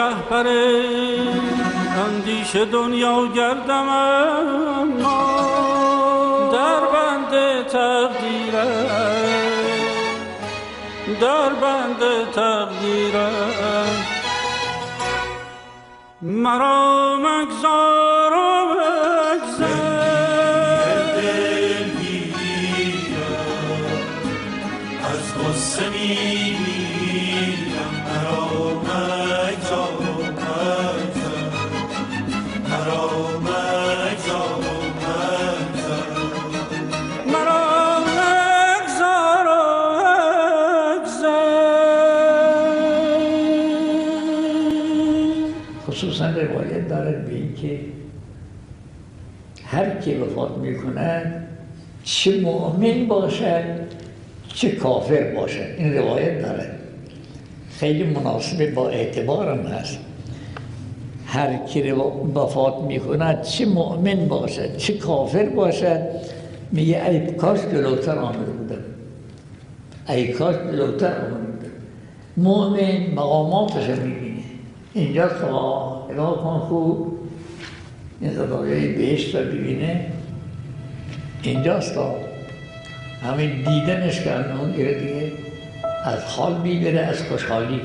رهبر اندیشه دنیا گردم، اما در بند تقدیرم، در بند تقدیرم. مرا مگذار و مگذر دلگیرم، از غصه میمیرم. مرا مگذار و مگذر، مرا مگذار و مگذر، مرا مگذار و مگذر. خصوصا روایت دارد به این که هر کی وفات میکند چه مؤمن باشد چه کافر باشد، این روایت دارد، خیلی مناسب با اعتبارم هست. هر کی وفات میکند چه مؤمن باشد چه کافر باشد، میگه ای کاش جلوتر آمده بودم، ای کاش جلوتر آمده بودم. مؤمن مقاماتش میبینه. اینجا تا نگاه کن خوب، این زدایای بهشت رو ببینه، اینجاست تا همین دیدنش که اون دیگه از حال میبره، از خوشحالی.